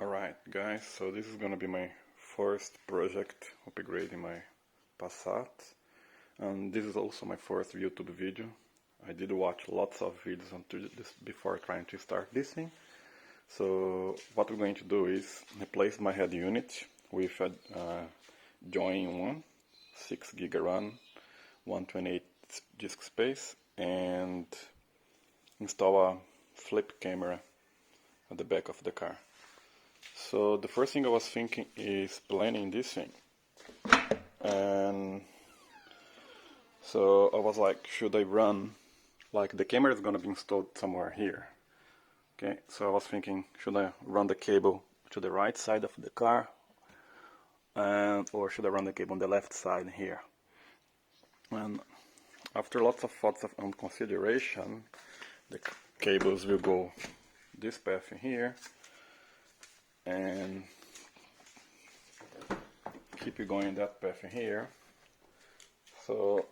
Alright guys, so this is gonna be my first project upgrading my Passat, and this is also my first YouTube video. I did watch lots of videos until this before trying to start this thing. So what we're going to do is replace my head unit with a join one, 6 gig RAM, 128 disk space, and install a flip camera at the back of the car. So the first thing I was thinking is planning this thing, and so I was like, should I run, like the camera is gonna be installed somewhere here, okay, so I was thinking, should I run the cable to the right side of the car, or should I run the cable on the left side here? And after lots of thoughts and consideration, the cables will go this path in here, and keep it going that path in here. So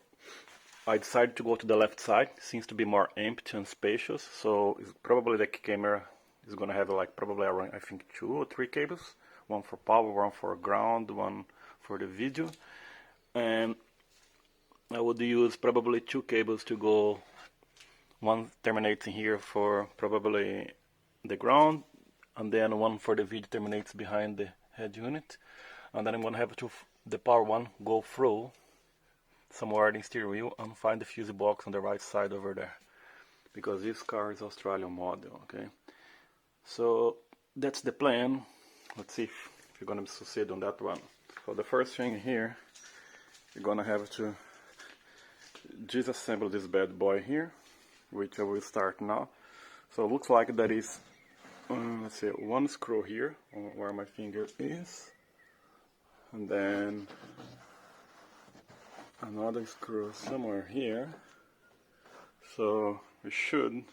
I decided to go to the left side. It seems to be more empty and spacious, so it's probably the camera is gonna have like probably around, I think, 2 or 3 cables, one for power, one for ground, one for the video, and I would use probably 2 cables to go. One terminates in here for probably the ground, and then one for the video terminates behind the head unit, and then I'm gonna have the power one go through somewhere in the steering wheel and find the fuse box on the right side over there, because this car is Australian model. Okay, so that's the plan. Let's see if you're gonna succeed on that one. So the first thing here, you're gonna have to disassemble this bad boy here, which I will start now. So it looks like there is let's see, one screw here where my finger is, and then another screw somewhere here. So we should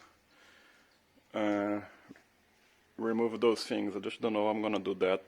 remove those things. I just don't know how I'm gonna do that.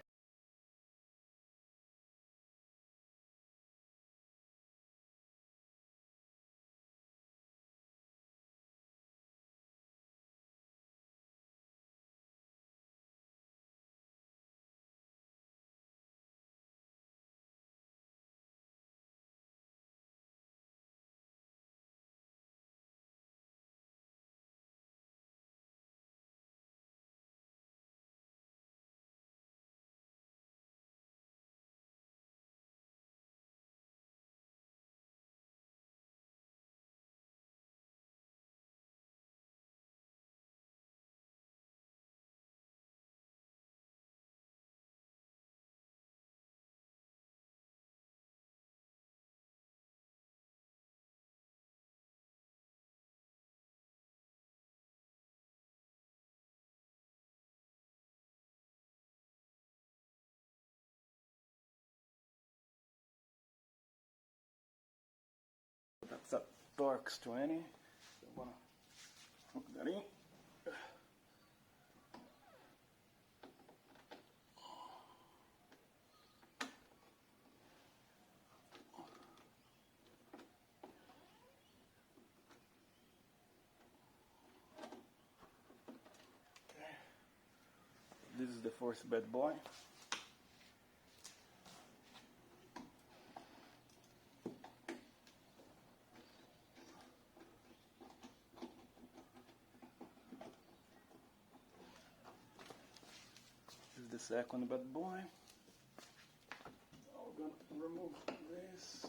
That's a Torx 20. So I'm gonna hook that in. This is the first bad boy. This is the second bad boy. I'm gonna remove this.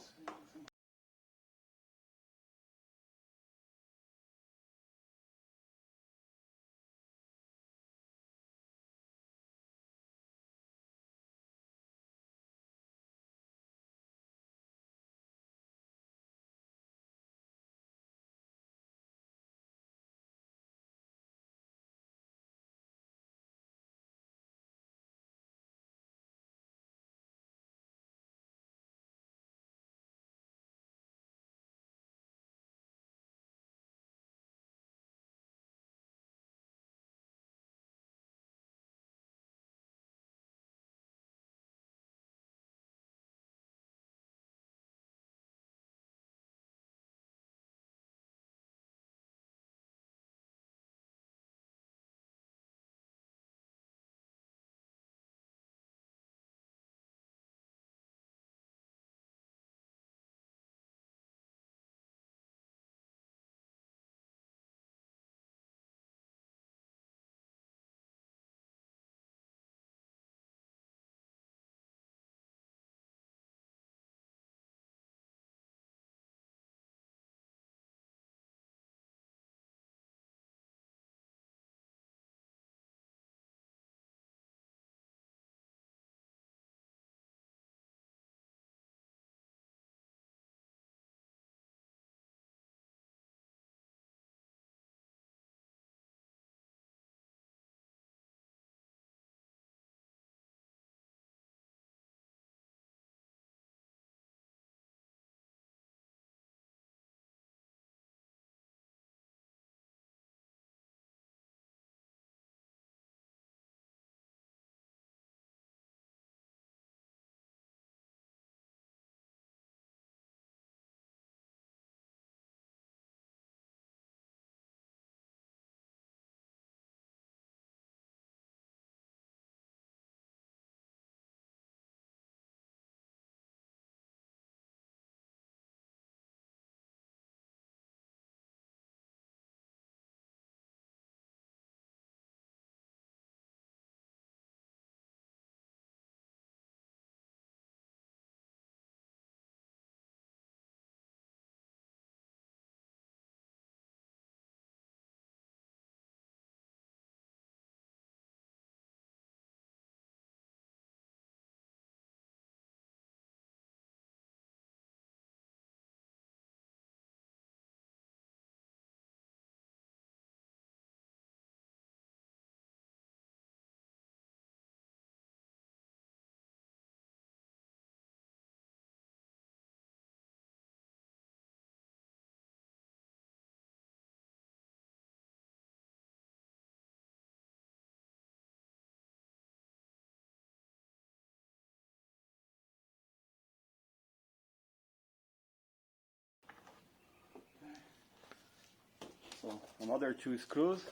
another 2 screws.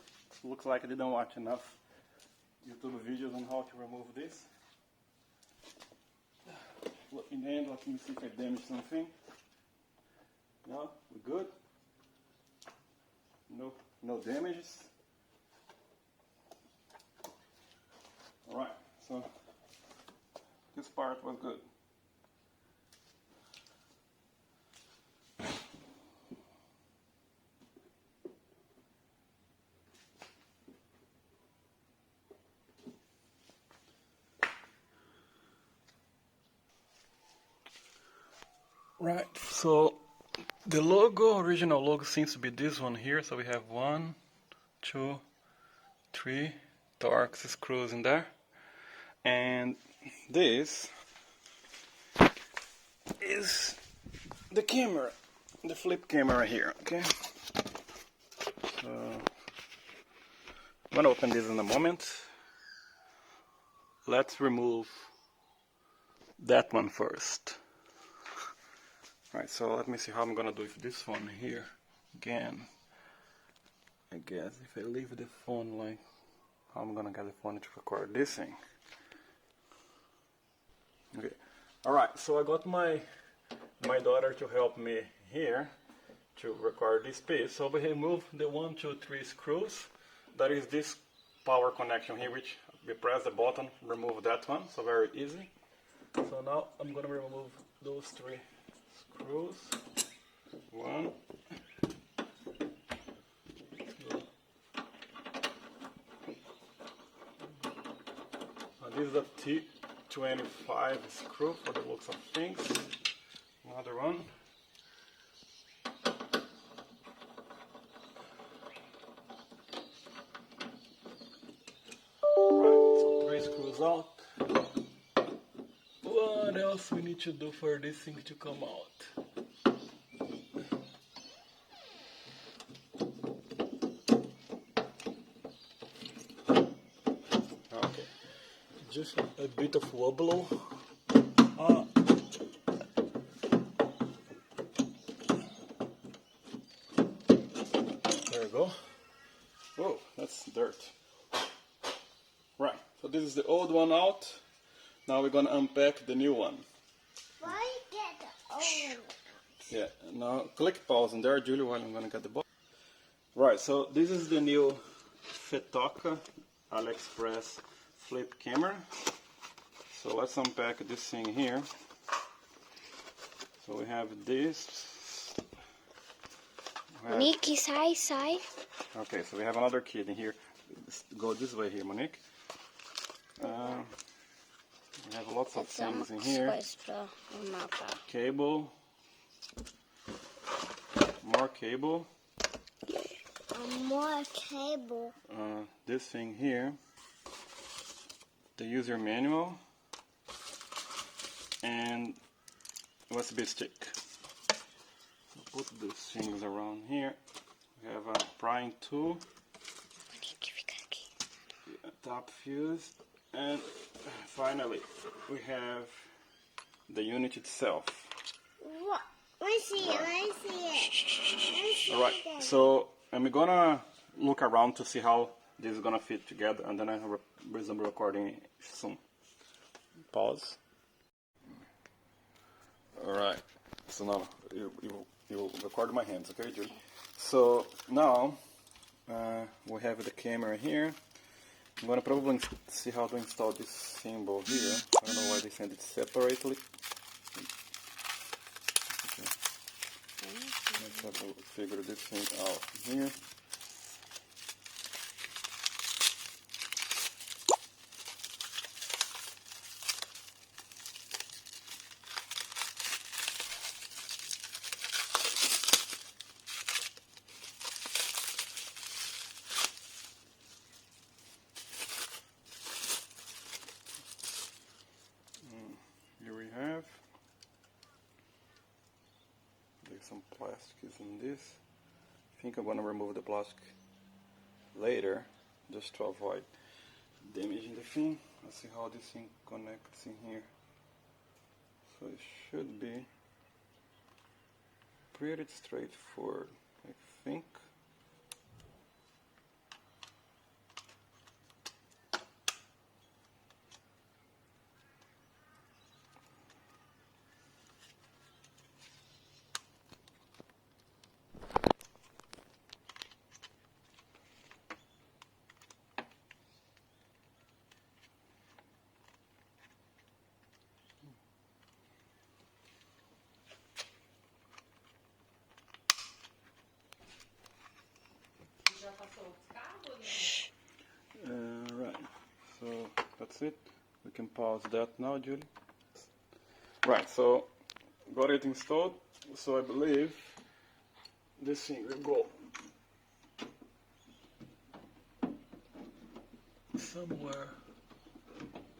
Looks like I didn't watch enough YouTube videos on how to remove this. In the end, let me see if I damaged something. No, we're good. No damages. Alright, so this part was good. Right, so the logo, original logo seems to be this one here. So we have 1, 2, 3 Torx screws in there. And this is the camera, the flip camera here, okay? So I'm gonna open this in a moment. Let's remove that one first. Right, so let me see how I'm gonna do with this one here. Again, I guess if I leave the phone, like, how I'm gonna get the phone to record this thing. Okay, alright, so I got my daughter to help me here to record this piece. So we remove the 1, 2, 3 screws. That is this power connection here, which we press the button, remove that one, so very easy. So now I'm gonna remove those 3 screws. 1, 2. This is a T25 screw for the looks of things. Another one. Right, so 3 screws out. What else we need to do for this thing to come out? Okay, just a bit of wobble. There we go. Whoa, that's dirt. Right, so this is the old one out. Now we're gonna unpack the new one. Why get the old one? Yeah, now click pause in there, Julie, while I'm gonna get the box. Right, so this is the new fettoca AliExpress flip camera. So let's unpack this thing here. So we have this. Monique, sai. Okay, so we have another kid in here. Go this way here, Monique. We have lots of things in here. Cable. More cable. More cable. This thing here. The user manual. And USB stick. So put these things around here. We have a prying tool. A top fuse. And finally, we have the unit itself. What? Let me see it. Alright, so I'm gonna look around to see how this is gonna fit together, and then I'll resume recording soon. Pause. Alright, so now you record my hands, okay, Julie? So now we have the camera here. I'm gonna probably see how to install this symbol here. I don't know why they send it separately. Okay. Let's have to figure this thing out here. Here we have. There's some plastic in this. I think I'm going to remove the plastic later, just to avoid damaging the thing. Let's see how this thing connects in here. So it should be pretty straightforward, I think. that's it. We can pause that now, Julie. Right, so got it installed. So I believe this thing will go somewhere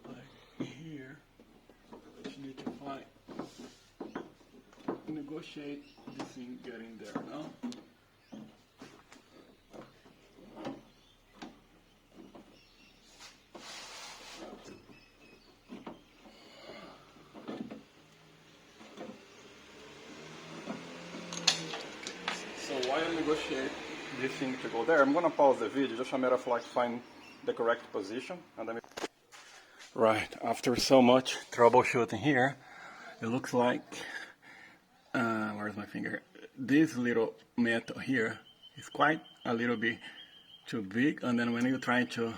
like here. Just need to find, negotiate this thing getting there now. So while I negotiate this thing to go there, I'm gonna pause the video, just a matter of like find the correct position, and then. Right, after so much troubleshooting here, it looks like, where's my finger? This little metal here is quite a little bit too big, and then when you're trying to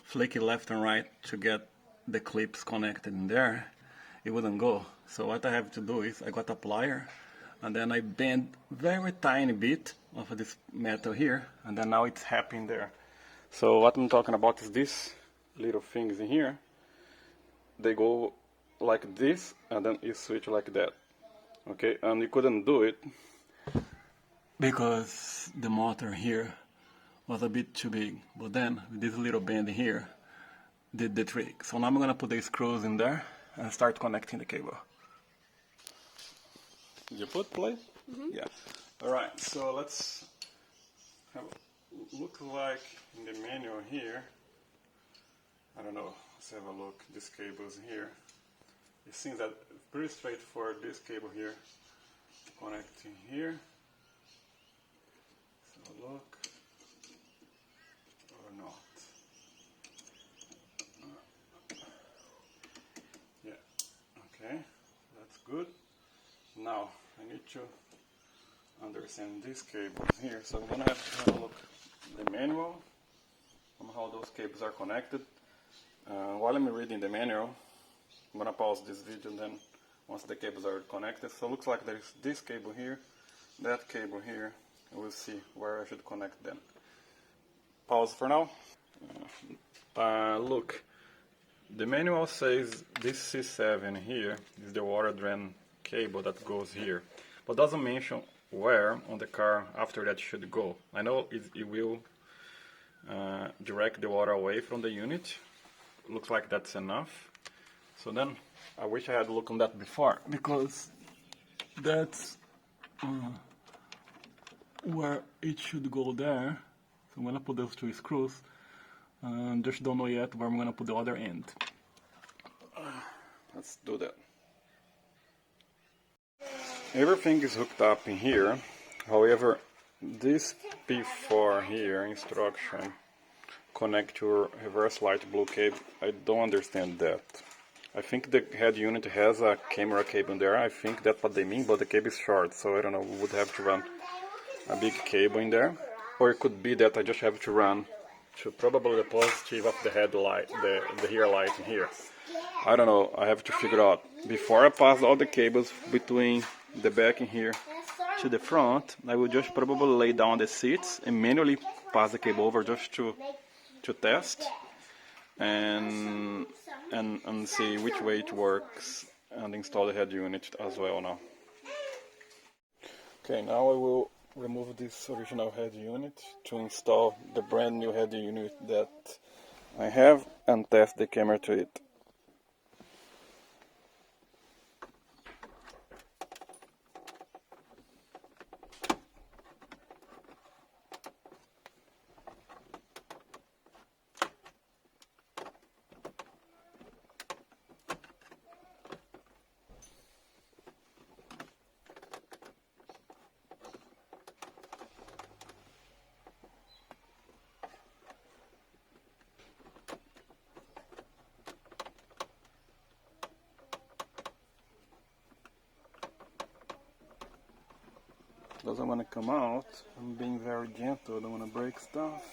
flick it left and right to get the clips connected in there, it wouldn't go. So what I have to do is I got a plier, and then I bend very tiny bit of this metal here, and then now it's happening there. So what I'm talking about is these little things in here. They go like this, and then you switch like that. Okay, and you couldn't do it because the motor here was a bit too big. But then with this little bend here did the trick. So now I'm gonna put the screws in there and start connecting the cable. Did you put play? Mm-hmm. Yeah. All right. So let's have look like in the manual here. I don't know. Let's have a look. This cable's here. It seems that pretty straightforward. This cable here connecting here. So look or not. Yeah. Okay. That's good. Now I need to understand these cables here. So I'm gonna have to have a look at the manual on how those cables are connected. While I'm reading the manual, I'm gonna pause this video, and then once the cables are connected, so it looks like there's this cable here, that cable here, and we'll see where I should connect them. Pause for now. Look, the manual says this C7 here is the water drain cable that goes here, but doesn't mention where on the car after that should go. I know it will direct the water away from the unit. Looks like that's enough. So then I wish I had looked on that before, because that's where it should go there. So I'm gonna put those two screws, and just don't know yet where I'm gonna put the other end. Let's do that. Everything is hooked up in here. However, this P4 here instruction connect your reverse light blue cable, I don't understand that. I think the head unit has a camera cable in there. I think that's what they mean, but the cable is short, so I don't know, we would have to run a big cable in there. Or it could be that I just have to run to probably the positive of the headlight, the rear light in here. I don't know, I have to figure out. Before I pass all the cables between the back in here to the front, I will just probably lay down the seats and manually pass the cable over just to test and see which way it works, and install the head unit as well now. Okay, now I will remove this original head unit to install the brand new head unit that I have and test the camera to it. Doesn't want to come out. I'm being very gentle, I don't want to break stuff.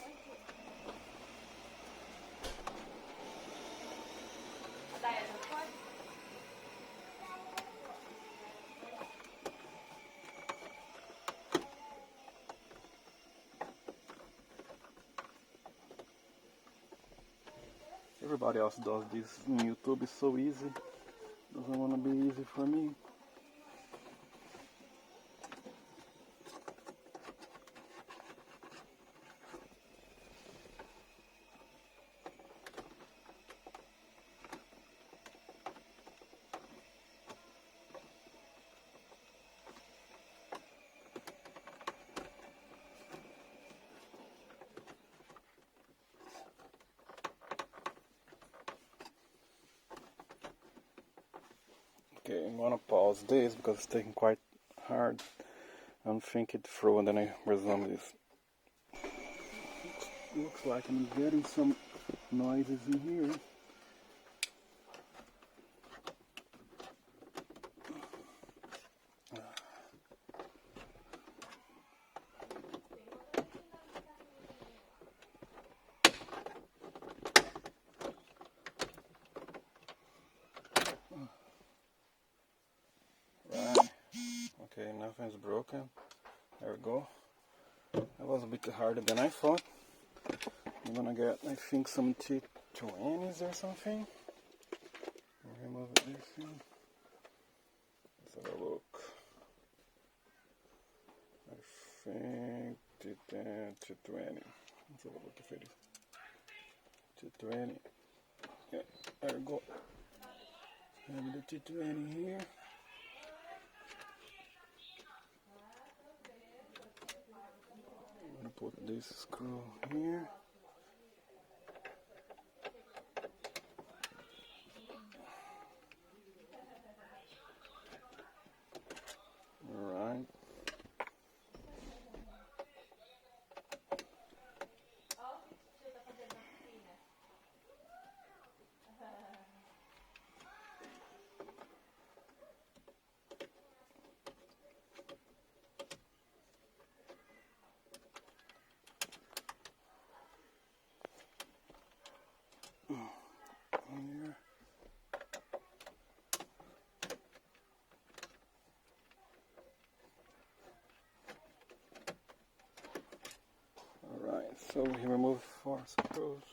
everybody else does this in YouTube. It's so easy. Doesn't want to be easy for me. Okay, I'm gonna pause this because it's taking quite hard and think it through, and then I resume this. Looks like I'm getting some noises in here. Right. Okay, nothing's broken. There we go. That was a bit harder than I thought. I'm gonna get, I think, some T20s or something. Remove this thing. Let's have a look. I think T10, T20. Let's have a look if it is T20. Yeah, there we go. Have the T20 here. I'm gonna put this screw here. Alright. Here. Alright, so we remove 4 screws.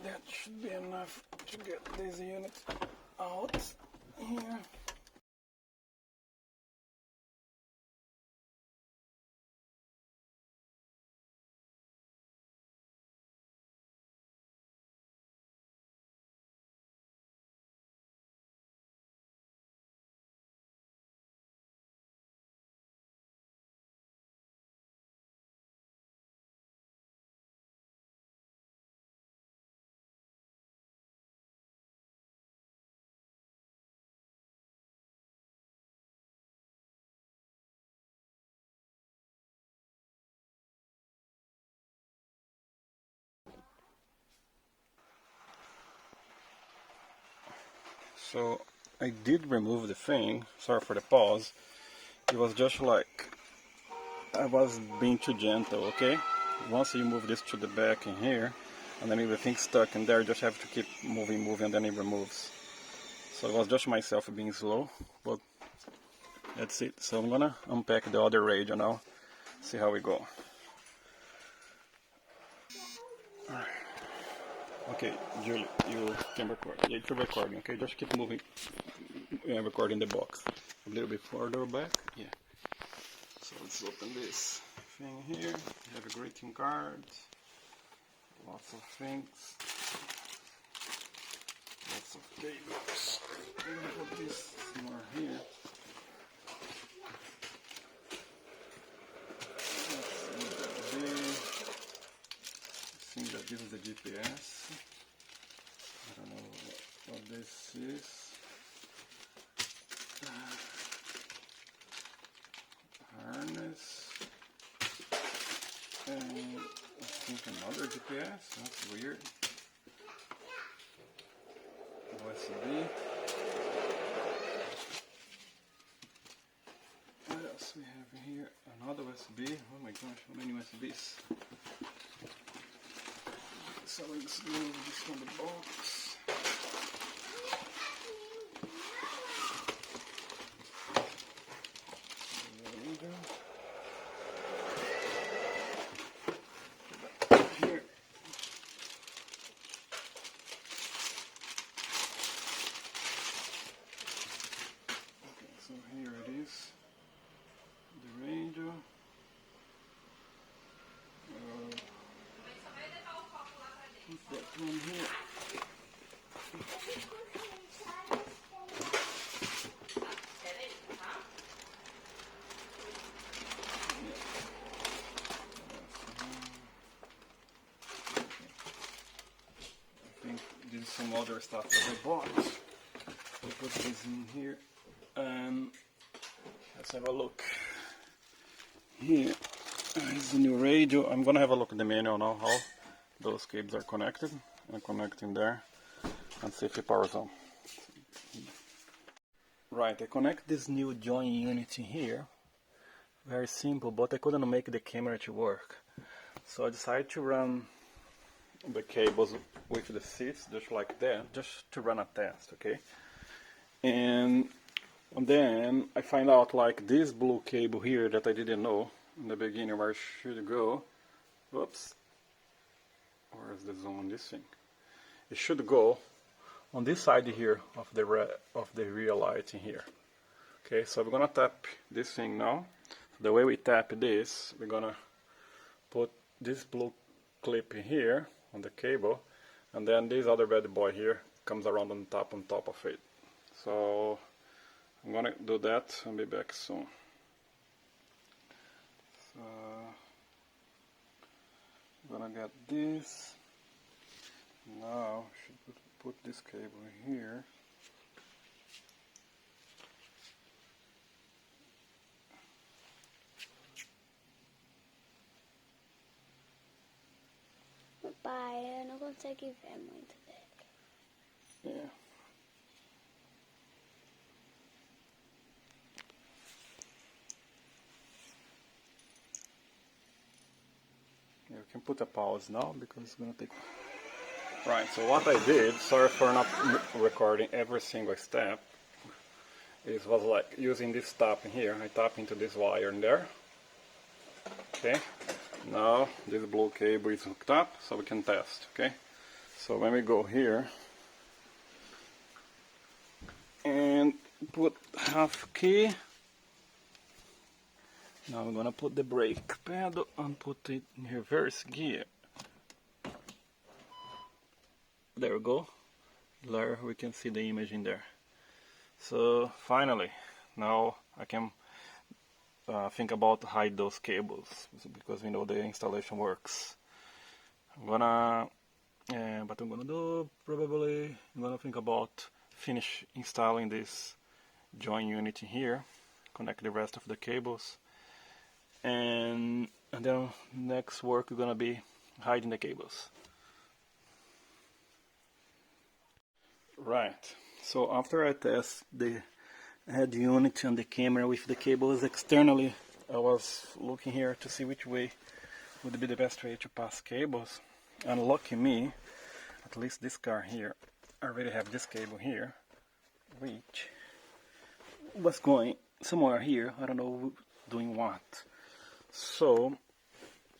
That should be enough to get this unit out here. So I did remove the thing. Sorry for the pause. It was just like I was being too gentle, okay? Once you move this to the back in here, and then if the thing's stuck in there, you just have to keep moving, and then it removes. So it was just myself being slow, but that's it. So I'm gonna unpack the other radio now, see how we go. Okay, Julie, you can record. Yeah, it's recording, okay? Just keep moving, recording the box. A little bit further back, yeah. So let's open this thing here. We have a greeting card, lots of things, lots of cables. I'm gonna put this more here. I think that this is the GPS. I don't know what this is. Harness. And I think another GPS. That's weird. USB. What else we have here? Another USB. Oh my gosh, how many USBs? So let's move this from the box. Here. this is some other stuff that I bought. I'll put this in here and let's have a look. Here is the new radio. I'm gonna have a look at the manual now, how those cables are connected. I'm connecting there and see if it powers on. Right, I connect this new join unit in here. Very simple, but I couldn't make the camera to work. So I decided to run the cables with the seats, just like that, just to run a test, okay? And then I find out like this blue cable here that I didn't know in the beginning where it should go. Whoops. Where's the zoom on this thing? It should go on this side here of the rear light in here. Okay, so we're gonna tap this thing now. The way we tap this, we're gonna put this blue clip in here on the cable, and then this other bad boy here comes around on top of it. So I'm gonna do that and be back soon. So I'm gonna get this. Now should put this cable in here. Papai, eu não consigo ver muito dele. Yeah. You can put a pause now because it's gonna take. Right, so what I did, sorry for not recording every single step, it was like using this tap in here. I tap into this wire in there. Okay, now this blue cable is hooked up, so we can test. Okay, so when we go here and put half key, now I'm gonna put the brake pedal and put it in reverse gear. There we go. There we can see the image in there. So finally, now I can think about hide those cables because we know the installation works. But I'm gonna do probably I'm gonna think about finish installing this join unit in here, connect the rest of the cables, and then next work is gonna be hiding the cables. Right, so after I test the head unit and the camera with the cables externally, I was looking here to see which way would be the best way to pass cables. And lucky me, at least this car here, I already have this cable here, which was going somewhere here, I don't know doing what. So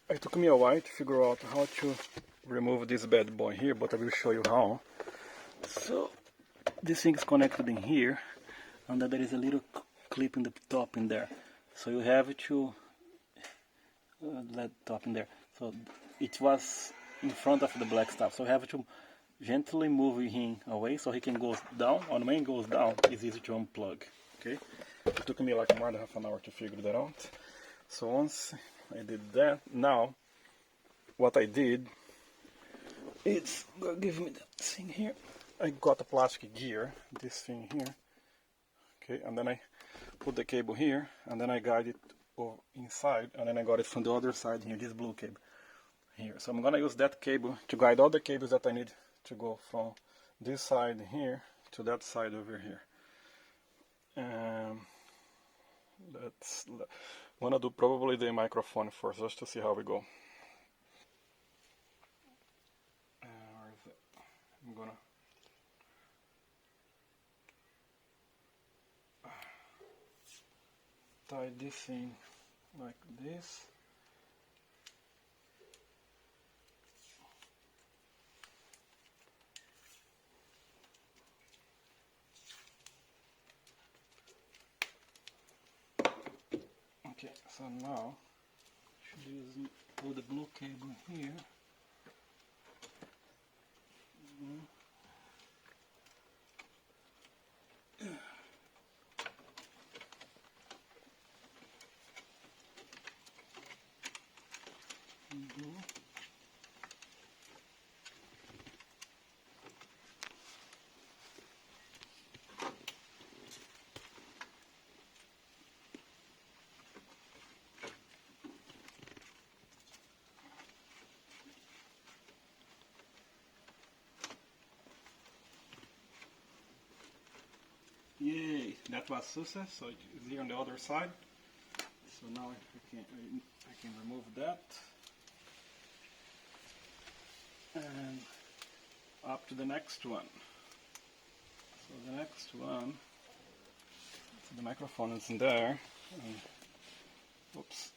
it took me a while to figure out how to remove this bad boy here, but I will show you how. So this thing is connected in here, and then there is a little clip in the top in there. So you have to let top in there. So it was in front of the black stuff. So you have to gently move him away so he can go down. And when he goes down, it's easy to unplug. Okay. It took me like more than half an hour to figure that out. So once I did that, now what I did, it's gonna give me that thing here. I got a plastic gear, this thing here, okay, and then I put the cable here, and then I guide it inside, and then I got it from the other side here, this blue cable here. So I'm gonna use that cable to guide all the cables that I need to go from this side here to that side over here. Let's wanna do probably the microphone first, just to see how we go. Where is it? I'm gonna tie this thing like this. Okay, so now should put the blue cable here. Yay, that was success. So it's here on the other side. So now I can remove that. And up to the next one. So the next one, so the microphone is in there. Oops,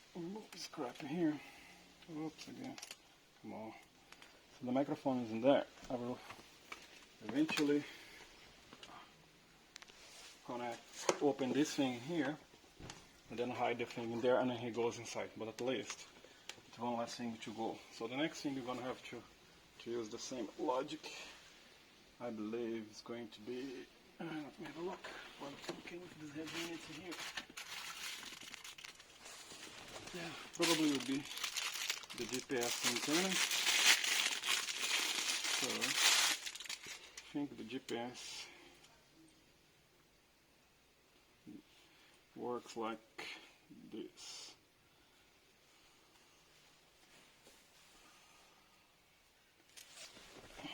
scrap here. Oops, again. Come on. So the microphone is in there. I will eventually open this thing here and then hide the thing in there, and then he goes inside. But at least it's one less thing to go. So the next thing you're gonna have to use the same logic. I believe it's going to be. Let me have a look. What came with this heavy unit here? Yeah, probably would be the GPS antenna. So I think the GPS works like this.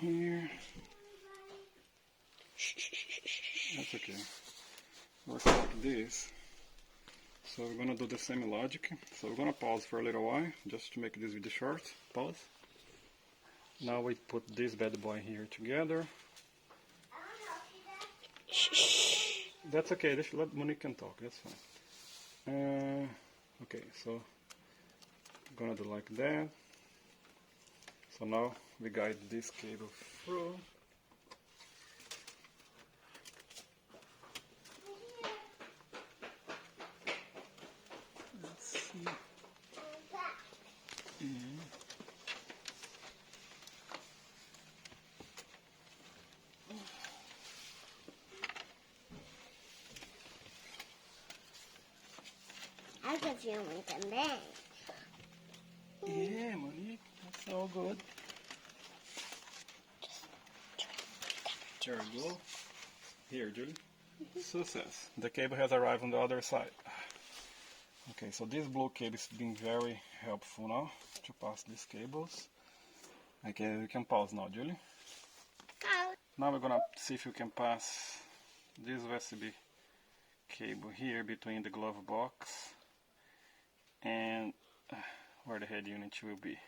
Here. That's okay. Works like this. So we're gonna do the same logic. So we're gonna pause for a little while just to make this video short. Pause. Now we put this bad boy here together. That's okay. Let Monique can talk. That's fine. Okay, so I'm gonna do like that. So now we guide this cable through. Let's see. I can feel it também. Yeah, Monique, that's all good. There we go. Here, Julie. Success. The cable has arrived on the other side. Okay, so this blue cable is being very helpful now to pass these cables. Okay, we can pause now, Julie. Now we're gonna see if we can pass this USB cable here between the glove box and where the head unit will be.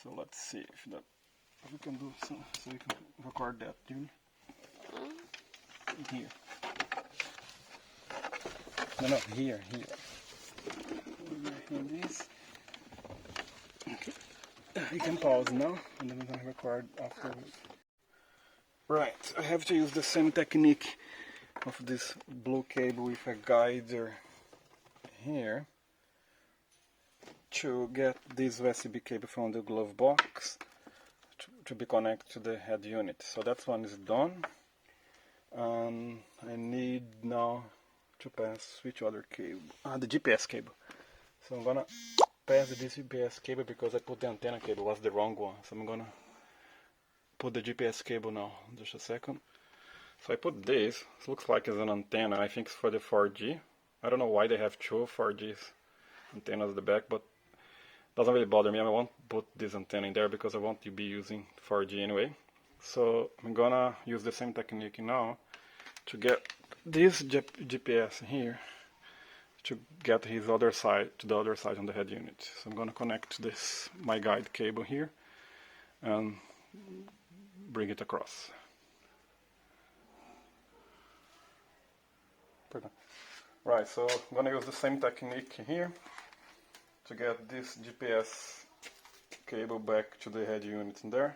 So let's see if we can do so we can record that, Julie. Here. No, here. In this. Okay. You can pause now, and then we're gonna record afterwards. Right, I have to use the same technique of this blue cable with a guider here to get this USB cable from the glove box to be connected to the head unit. So that one is done. I need now to pass which other cable? The GPS cable. So I'm gonna pass the GPS cable because I put the antenna cable, was the wrong one. So I'm gonna put the GPS cable now. Just a second. So I put this. It looks like it's an antenna. I think it's for the 4G. I don't know why they have two 4G antennas at the back, but it doesn't really bother me. I won't put this antenna in there because I want to be using 4G anyway. So I'm gonna use the same technique now to get this GPS here to get his other side to the other side on the head unit. So I'm gonna connect this my guide cable here and bring it across. Right, so I'm gonna use the same technique here to get this GPS cable back to the head unit in there.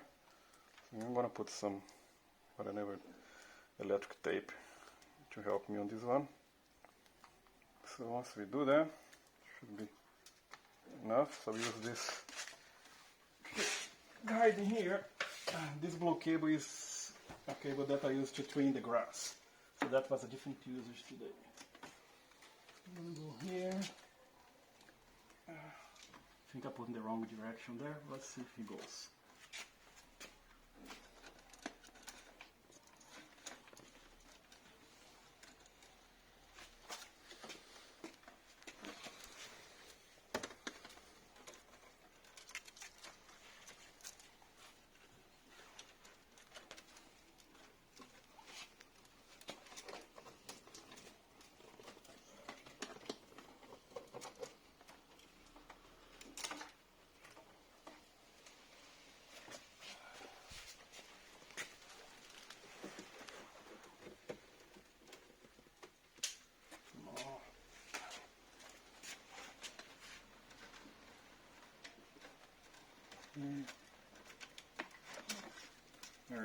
So I'm gonna put some whatever electric tape to help me on this one. So once we do that, should be enough. So we use this guide in here. This blue cable is a cable that I use to trim the grass. So that was a different usage today. I'm gonna go here. I think I put in the wrong direction there. Let's see if he goes.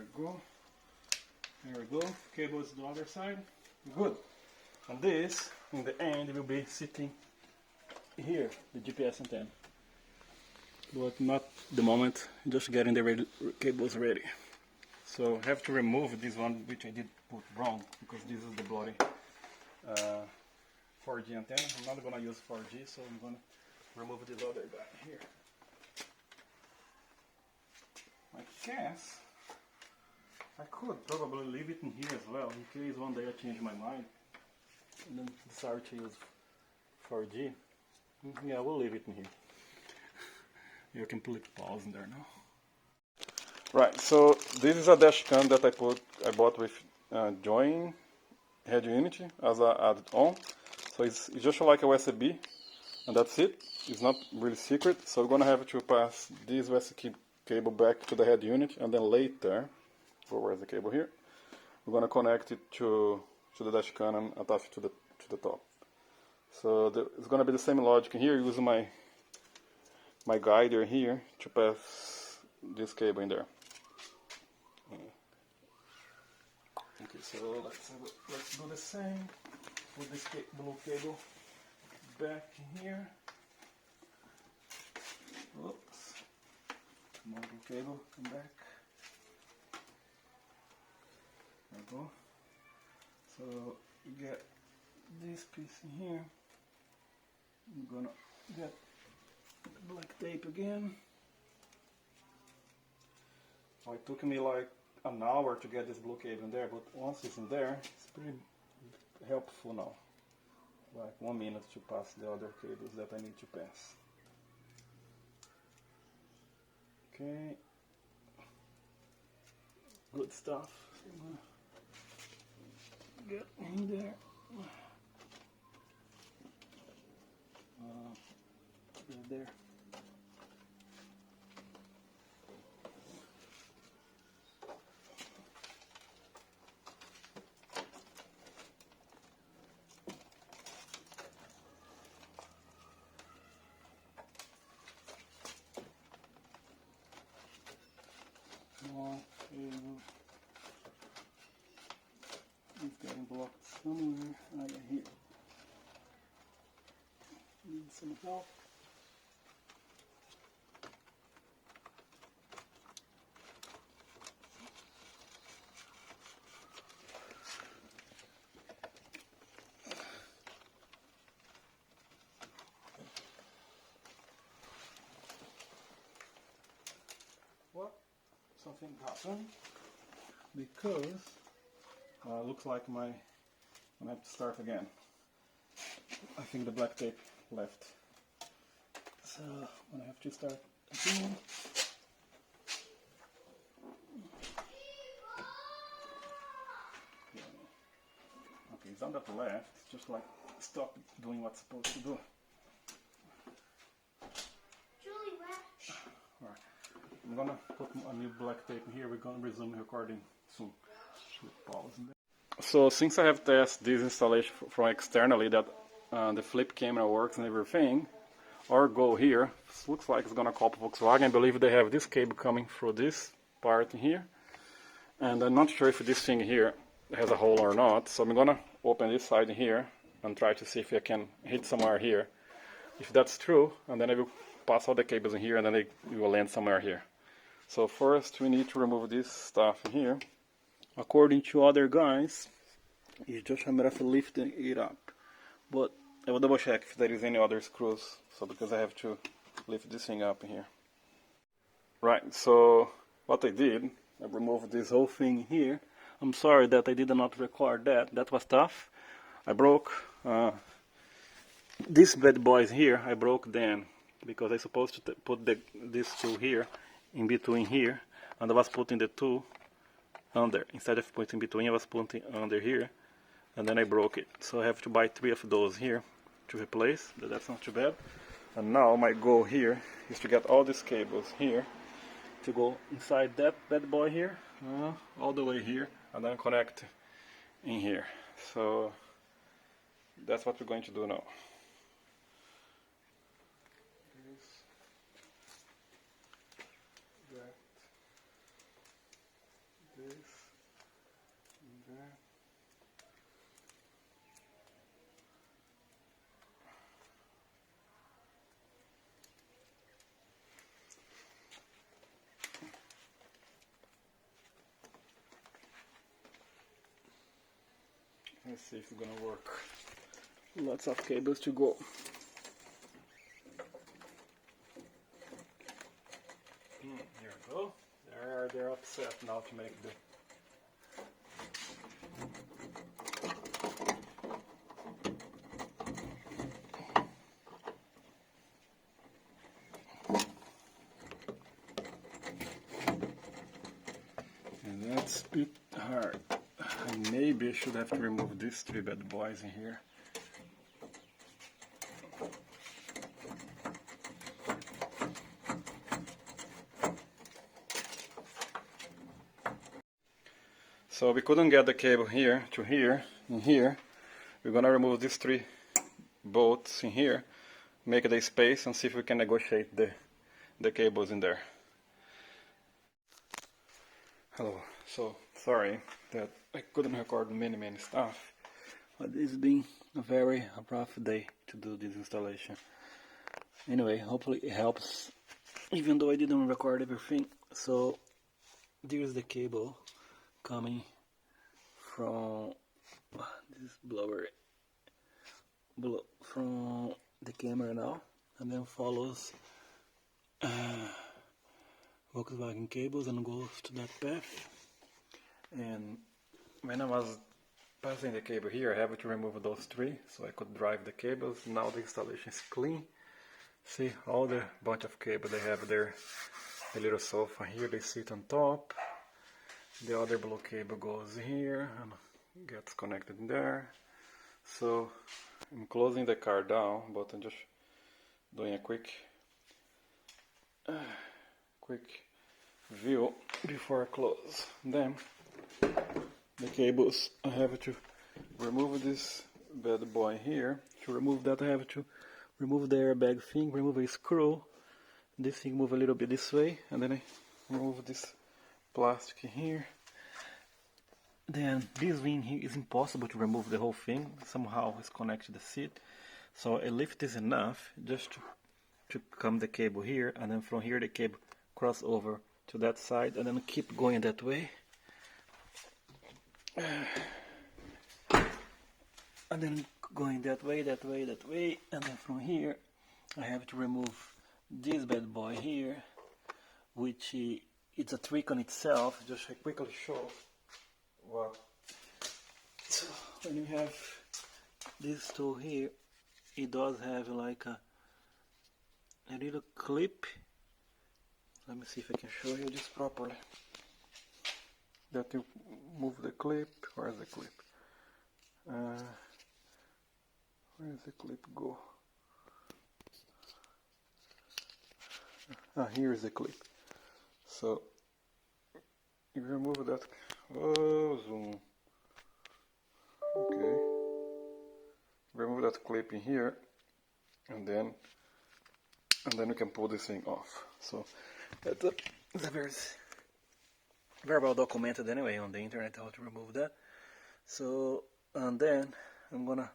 we go. There we go. Cable is the other side. Good. And this, in the end, will be sitting here, the GPS antenna. But not the moment, just getting the cables ready. So I have to remove this one, which I did put wrong, because this is the bloody 4G antenna. I'm not going to use 4G, so I'm going to remove this other guy here. I guess I could probably leave it in here as well, in case one day I change my mind and then decide to use 4G. Yeah, we'll leave it in here. You can put pause in there now. Right, so this is a dash cam that I bought with join head unity as a add-on. So it's just like a USB, and that's it. It's not really secret. So we're gonna have to pass this USB cable back to the head unit, and then later, where's the cable here? We're gonna connect it to the dash cam and attach it to the top. So it's gonna be the same logic here, using my guider here to pass this cable in there. Okay, so let's do the same. Put this blue cable back in here. Oops. More blue cable, come back. There we go. So you get this piece in here. I'm gonna get black tape again. So it took me like an hour to get this blue cable in there, but once it's in there, it's pretty helpful now. Like 1 minute to pass the other cables that I need to pass. Okay, good stuff. Get in there. There. More cable. It's getting blocked somewhere. I got here. Need some help. Well, something happened because looks like I have to start again. I think the black tape left, so I'm gonna have to start again. Okay, it's on that left. It's just like stop doing what's supposed to do. Alright, I'm gonna put a new black tape in here. We're gonna resume recording soon. Pause in there. So since I have tested this installation from externally that the flip camera works and everything, our goal here looks like it's gonna call Volkswagen. I believe they have this cable coming through this part here, and I'm not sure if this thing here has a hole or not. So I'm gonna open this side here and try to see if I can hit somewhere here. If that's true, and then I will pass all the cables in here, and then it will land somewhere here. So first we need to remove this stuff in here. According to other guys, it's just a matter of lifting it up. But I will double check if there is any other screws. So because I have to lift this thing up in here. Right, so what I did, I removed this whole thing here. I'm sorry that I did not record that. That was tough. I broke these bad boys here. I broke them because I supposed to put these two here, in between here, and I was putting the two under. Instead of putting between, I was putting under here, and then I broke it. So I have to buy 3 of those here to replace. But that's not too bad. And now my goal here is to get all these cables here to go inside that bad boy here, all the way here, and then connect in here. So that's what we're going to do now. Let's see if it's gonna work. Lots of cables to go. Here we go. They're upset now to make the that's a bit hard. Maybe I should have to remove these three bad boys in here. So we couldn't get the cable here to here, in here. We're gonna remove these three bolts in here, make the space and see if we can negotiate the cables in there. Hello, so sorry that I couldn't record many stuff, but it's been a very rough day to do this installation. Anyway, hopefully it helps, even though I didn't record everything. So there's the cable coming from this blower from the camera now, and then follows Volkswagen cables and goes to that path. And when I was passing the cable here, I have to remove those three so I could drive the cables. Now the installation is clean. See all the bunch of cable they have there. A little sofa here, they sit on top. The other blue cable goes here and gets connected in there. So I'm closing the car down, but I'm just doing a quick view before I close. Then the cables, I have to remove this bad boy here. To remove that I have to remove the airbag thing, remove a screw. This thing move a little bit this way, and then I remove this plastic here. Then this wing here is impossible to remove the whole thing. Somehow it's connected to the seat. So I lift this enough just to come the cable here, and then from here the cable cross over to that side, and then keep going that way. And then going that way, and then from here I have to remove this bad boy here, which it's a trick on itself. Just I quickly show what. So when you have this tool here, it does have like a little clip. Let me see if I can show you this properly. That you move the clip. Where's the clip? Where does the clip go? Here is the clip. So you remove that. Oh, zoom. Okay. Remove that clip in here, and then we can pull this thing off. So that's a very well documented anyway on the internet how to remove that. So, and then I'm gonna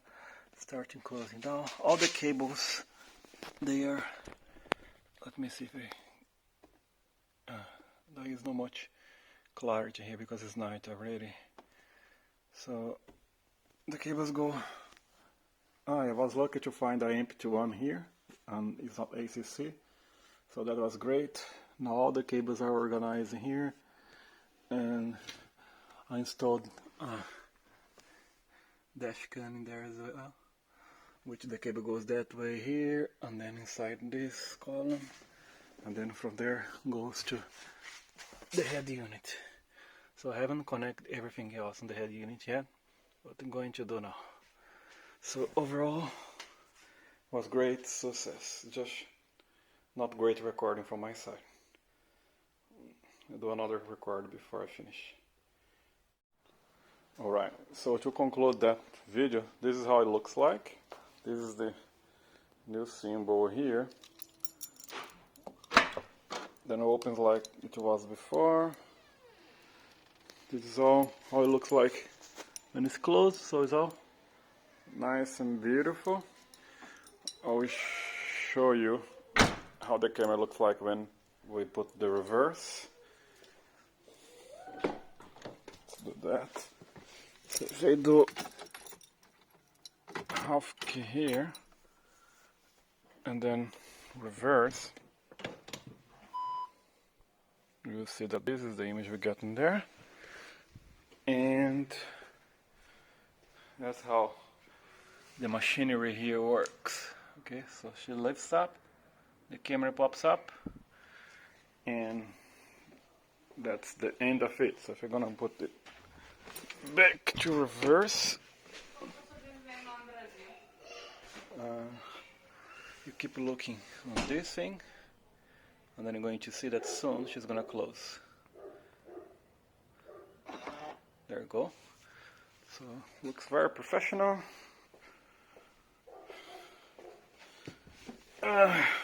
start closing down all the cables. They are, let me see if there is not much clarity here because it's night already. So the cables go. I was lucky to find an empty one here, and it's not ACC, so that was great. Now all the cables are organized here, and I installed dash cam in there as well, which the cable goes that way here, and then inside this column, and then from there goes to the head unit. So I haven't connected everything else in the head unit yet, but I'm going to do now. So overall was great success, just not great recording from my side. I'll do another record before I finish. Alright, so to conclude that video, this is how it looks like. This is the new symbol here. Then it opens like it was before. This is all how it looks like when it's closed, so it's all nice and beautiful. I will show you how the camera looks like when we put the reverse. Let's do that. So if I do half key here and then reverse, you'll see that this is the image we got in there, and that's how the machinery here works. Okay, so she lifts up, the camera pops up, and that's the end of it. So if you're gonna put it back to reverse, you keep looking on this thing, and then you're going to see that soon she's gonna close. There you go. So looks very professional.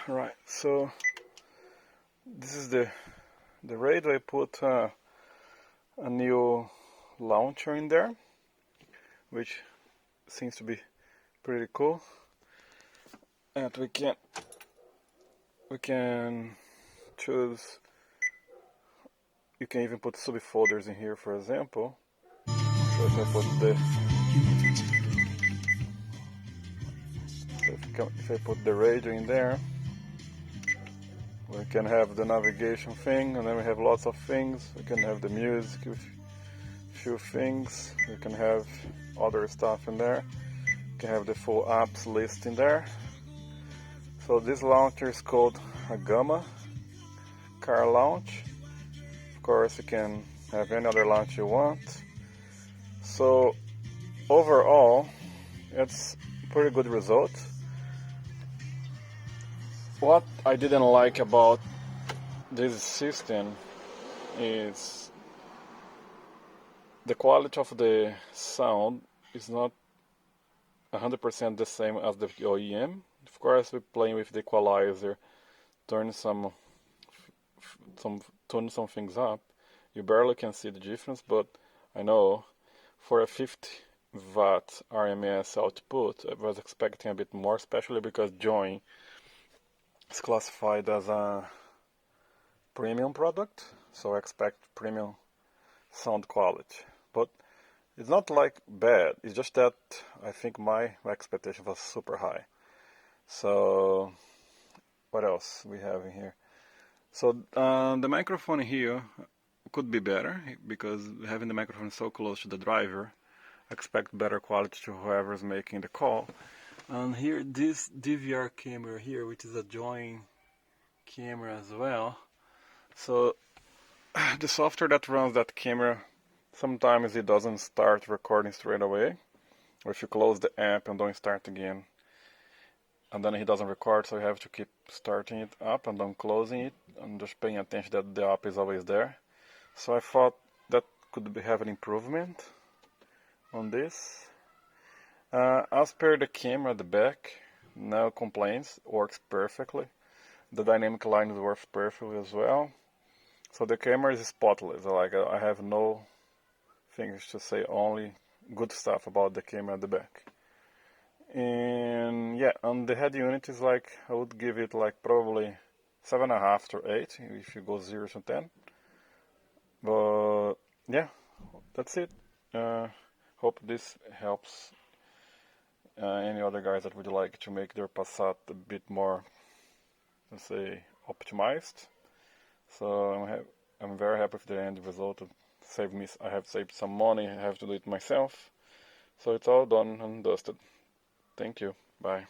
Right, so this is the radio. I put a new launcher in there, which seems to be pretty cool. And we can choose. You can even put subfolders in here, for example. So if I put the radio in there, we can have the navigation thing, and then we have lots of things. We can have the music with few things. We can have other stuff in there. We can have the full apps list in there. So this launcher is called a Gamma car launch. Of course, you can have any other launch you want. So overall, it's a pretty good result. What I didn't like about this system is the quality of the sound is not 100% the same as the OEM. Of course, we're playing with the equalizer, turn some things up. You barely can see the difference, but I know for a 50 watt RMS output, I was expecting a bit more, especially because Join is classified as a premium product, so I expect premium sound quality. But it's not like bad, it's just that I think my expectation was super high. So what else we have in here? So the microphone here could be better, because having the microphone so close to the driver, I expect better quality to whoever's making the call. And here, this DVR camera here, which is a join camera as well. So the software that runs that camera, sometimes it doesn't start recording straight away, or if you close the app and don't start again, and then it doesn't record, so you have to keep starting it up and then closing it, and just paying attention that the app is always there. So I thought that could have an improvement on this. As per the camera at the back, no complaints, works perfectly. The dynamic line works perfectly as well. So the camera is spotless. Like, I have no things to say, only good stuff about the camera at the back. And yeah, on the head unit is like, I would give it like probably 7.5 to 8 if you go 0 to 10. But yeah, that's it. Hope this helps any other guys that would like to make their Passat a bit more, let's say, optimized. So I'm very happy with the end result. I have saved some money. I have to do it myself. So it's all done and dusted. Thank you. Bye.